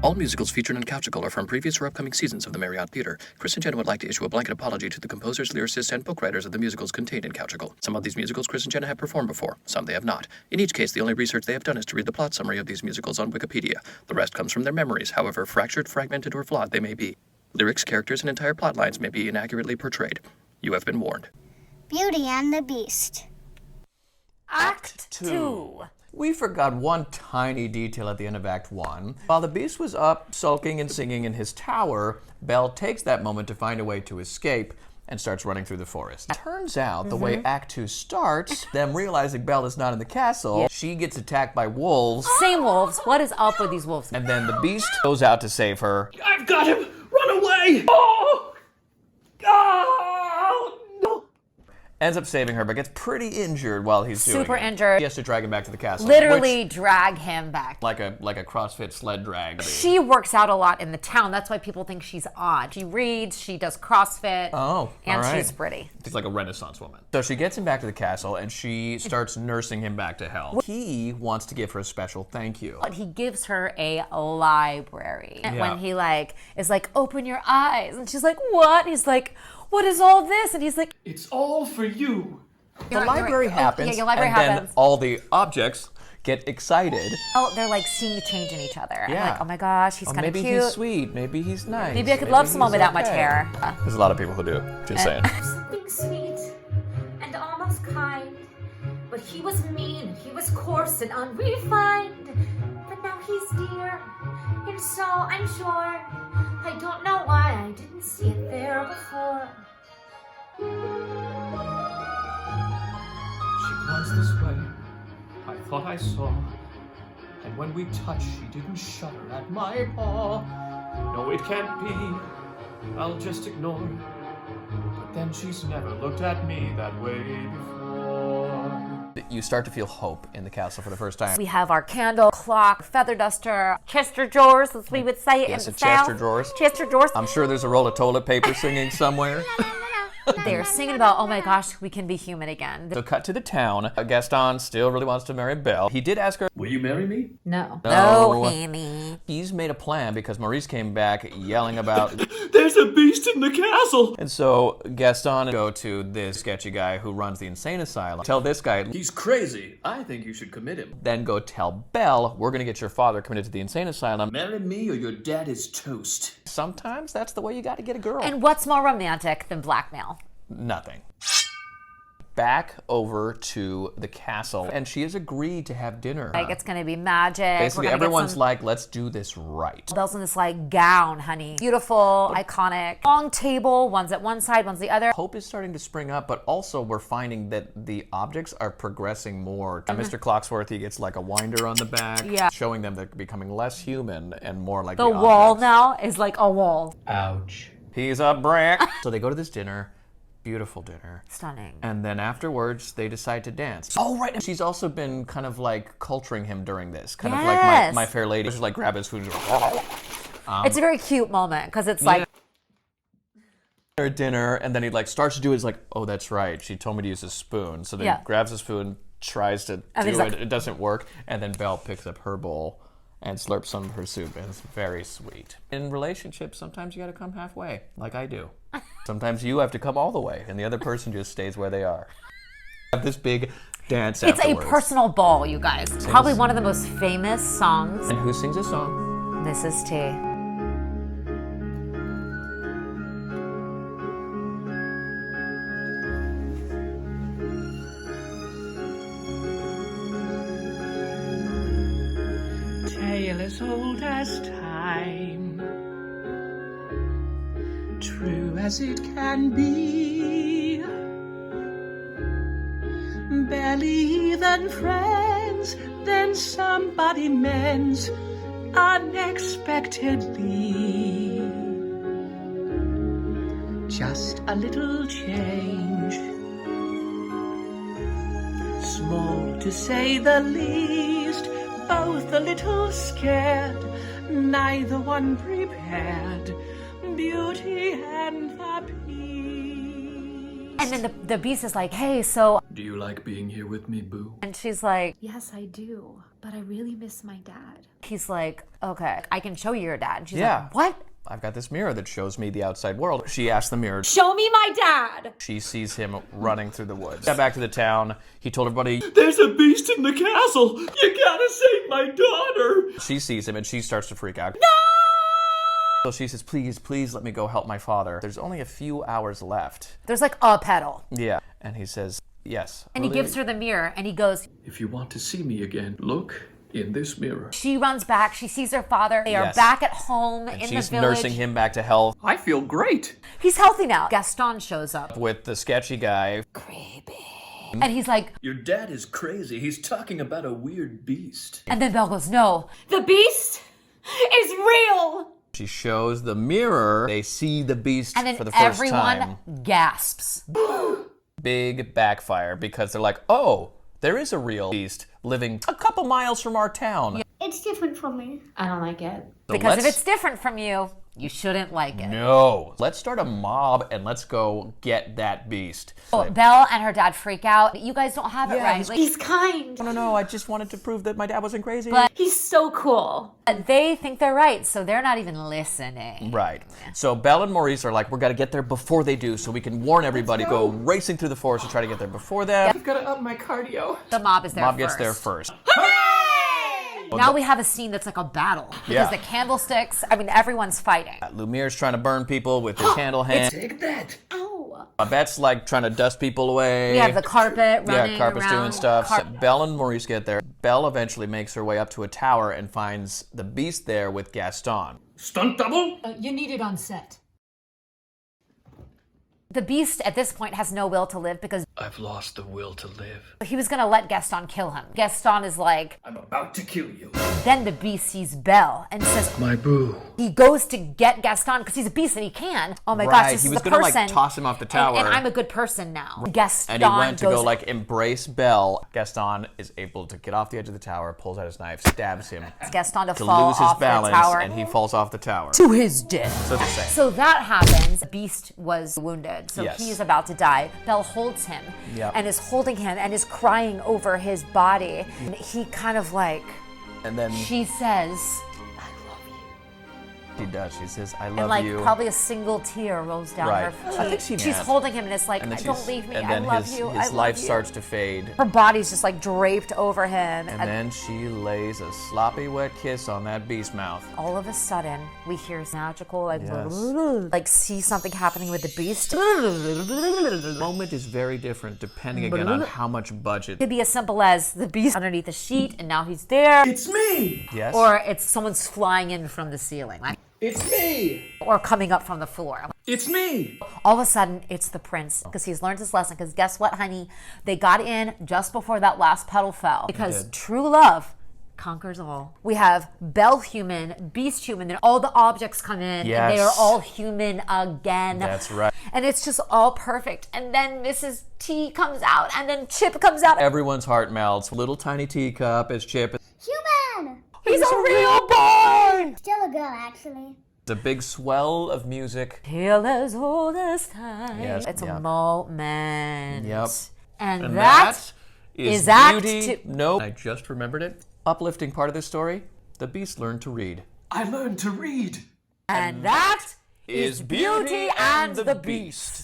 All musicals featured in Couchical are from previous or upcoming seasons of the Marriott Theater. Chris and Jenna would like to issue a blanket apology to the composers, lyricists, and book writers of the musicals contained in Couchical. Some of these musicals Chris and Jenna have performed before, some they have not. In each case, the only research they have done is to read the plot summary of these musicals on Wikipedia. The rest comes from their memories, however fractured, fragmented, or flawed they may be. Lyrics, characters, and entire plot lines may be inaccurately portrayed. You have been warned. Beauty and the Beast. Act 2. We forgot one tiny detail at the end of Act 1. While the Beast was up, sulking and singing in his tower, Belle takes that moment to find a way to escape and starts running through the forest. It turns out, the way Act 2 starts, them realizing Belle is not in the castle, she gets attacked by wolves. Same wolves. What is up with these wolves? And then the Beast goes out to save her. I've got him! Run away! Oh! Oh! No! Ends up saving her, but gets pretty injured while he's doing it. Super injured. He has to drag him back to the castle. Literally drag him back. Like a CrossFit sled drag. She works out a lot in the town. That's why people think she's odd. She reads, she does CrossFit, and she's pretty. She's like a Renaissance woman. So she gets him back to the castle, and she starts nursing him back to health. He wants to give her a special thank you. But he gives her a library. Yeah. When he is like, open your eyes. And she's like, what? And he's like, what is all this? And he's like, It's all for you. The library happens, yeah, your library and happens. then all the objects get excited. Oh, they're like seeing a change in each other. Yeah. I'm like, oh my gosh, he's kind of cute. Maybe he's sweet. Maybe he's nice. Maybe I could love someone he's without much okay. hair. There's a lot of people who do. Just saying. Something sweet and almost kind, but he was mean, he was coarse and unrefined. But now he's dear, and so I'm sure I don't know why I didn't see it there before. She glanced this way. I thought I saw. And when we touched, she didn't shudder at my paw. No, it can't be. I'll just ignore. But then she's never looked at me that way before. You start to feel hope in the castle for the first time. We have our candle, clock, feather duster, Chester drawers, as we would say Yes, in the Chester South. drawers. Chester drawers. I'm sure there's a roll of toilet paper singing somewhere. They're singing about, oh my gosh, we can be human again. So cut to the town. Gaston still really wants to marry Belle. He did ask her. Will you marry me? No. No. Henny. He's made a plan because Maurice came back yelling about. There's a beast in the castle! And so Gaston go to this sketchy guy who runs the insane asylum. Tell this guy. He's crazy. I think you should commit him. Then go tell Belle, we're gonna get your father committed to the insane asylum. Marry me or your dad is toast. Sometimes that's the way you gotta get a girl. And what's more romantic than blackmail? Nothing. Back over to the castle, and she has agreed to have dinner. Like, it's gonna be magic. Basically, everyone's like, let's do this right. Belle's in this gown, honey. Beautiful, iconic. Long table, one's at one side, one's the other. Hope is starting to spring up, but also we're finding that the objects are progressing more. Mr. Clocksworth, he gets like a winder on the back, showing them they're becoming less human and more like the wall now is like a wall. Ouch. He's a brick. So they go to this dinner. Beautiful dinner. Stunning. And then afterwards, they decide to dance. Oh, right. And she's also been kind of like culturing him during this. Kind of like my Fair Lady. Just like grab his food. It's a very cute moment because it's like. Dinner, and then he like starts to do it. He's like, oh, that's right. She told me to use a spoon. So then he grabs a spoon, tries to do it. It doesn't work. And then Belle picks up her bowl and slurps some of her soup. And it's very sweet. In relationships, sometimes you got to come halfway, like I do. Sometimes you have to come all the way, and the other person just stays where they are. Have this big dance It's afterwards. a personal ball, you guys. Probably one of the most famous songs. And who sings a song? Mrs. T. Tale as old as time, true as it can be. Barely even friends, then somebody mends unexpectedly. Just a little change, small to say the least. Both a little scared, neither one prepared. Beauty and the Beast. And then the beast is like, hey, so... Do you like being here with me, Boo? And she's like... Yes, I do. But I really miss my dad. He's like, okay, I can show you your dad. And she's Yeah. like, what? I've got this mirror that shows me the outside world. She asks the mirror. Show me my dad! She sees him running through the woods. Got back to the town. He told everybody, There's a beast in the castle! You gotta save my daughter! she sees him and she starts to freak out. No! So she says, please let me go help my father. There's only a few hours left. There's like a petal. Yeah. And he says, yes. And he gives her the mirror and he goes, If you want to see me again, look in this mirror. she runs back, she sees her father, they are Yes. back at home in the She's village. nursing him back to health I feel great! He's healthy now. Gaston shows up. with the sketchy guy. And he's like, Your dad is crazy. He's talking about a weird beast. and then Belle goes, no. The beast is real! She shows the mirror. They see the beast And then for the first everyone time. gasps. Big backfire because they're like, oh, there is a real beast living a couple miles from our town. It's different from me. I don't like it. So Because if let's- it's different from you, you shouldn't like it. No. Let's start a mob and let's go get that beast. So Belle and her dad freak out. You guys don't have it Yeah, right. he's- Like, He's kind. No, I just wanted to prove that my dad wasn't crazy. But- He's so cool. they think they're right, so they're not even listening. Right. So Belle and Maurice are like, we're gonna get there before they do so we can warn everybody, go racing through the forest to try to get there before them. I've gotta up my cardio. The mob is there Mob first. gets there first. Now we have a scene that's like a battle. Because Yeah. the candlesticks, I mean, everyone's fighting. Lumiere's trying to burn people with his candle hand. Take that! Ow. Babette's like trying to dust people away. We have the carpet running Yeah, Carpet's around. doing stuff. So Belle and Maurice get there. Belle eventually makes her way up to a tower and finds the beast there with Gaston. Stunt double? You need it on set. The beast at this point has no will to live because I've lost the will to live. he was going to let Gaston kill him. Gaston is like, I'm about to kill you. then the beast sees Belle and says, My boo. he goes to get Gaston because he's a beast and he can. Oh my Right, gosh, this he is was the gonna, person. like, toss him off the tower. And I'm a good person now. Gaston And he went to goes, go like embrace Belle. Gaston is able to get off the edge of the tower, pulls out his knife, stabs him Gaston to to fall lose his off balance, the tower and he falls off the tower. to his death. So it's the same. So that happens. The beast was wounded, so Yes. he's about to die. Belle holds him Yep. and is holding him and is crying over his body. And he kind of like, And then she says, she does. She says, I love and like you. probably a single tear rolls down Right. her cheek. I think she She's has. holding him and it's like, And then don't she's- leave me, and I then love his, you, I his love life you. starts to fade. Her body's just like draped over him. And then she lays a sloppy wet kiss on that beast mouth. all of a sudden, we hear magical, like, Yes. like see something happening with the beast. The moment is very different depending again on how much budget. It could be as simple as the beast underneath the sheet and now he's there. It's me! Yes. Or it's someone's flying in from the ceiling, like, It's me! or coming up from the floor. It's me! All of a sudden, it's the prince because he's learned his lesson. Because guess what, honey? They got in just before that last petal fell. Because true love conquers all. We have Belle human, beast human, then all the objects come in and they are Yes. all human again. That's right. And it's just all perfect. And then Mrs. T comes out and then Chip comes out. Everyone's heart melts. Little tiny teacup is Chip. Human! He's a real boy! Still a girl, actually. The big swell of music. Tale as old as time. Yes, It's a yeah. moment. Yep. And, And that is Act beauty. Two. Nope. I just remembered it. Uplifting part of this story. The beast learned to read. I learned to read. and that Is Beauty and the Beast.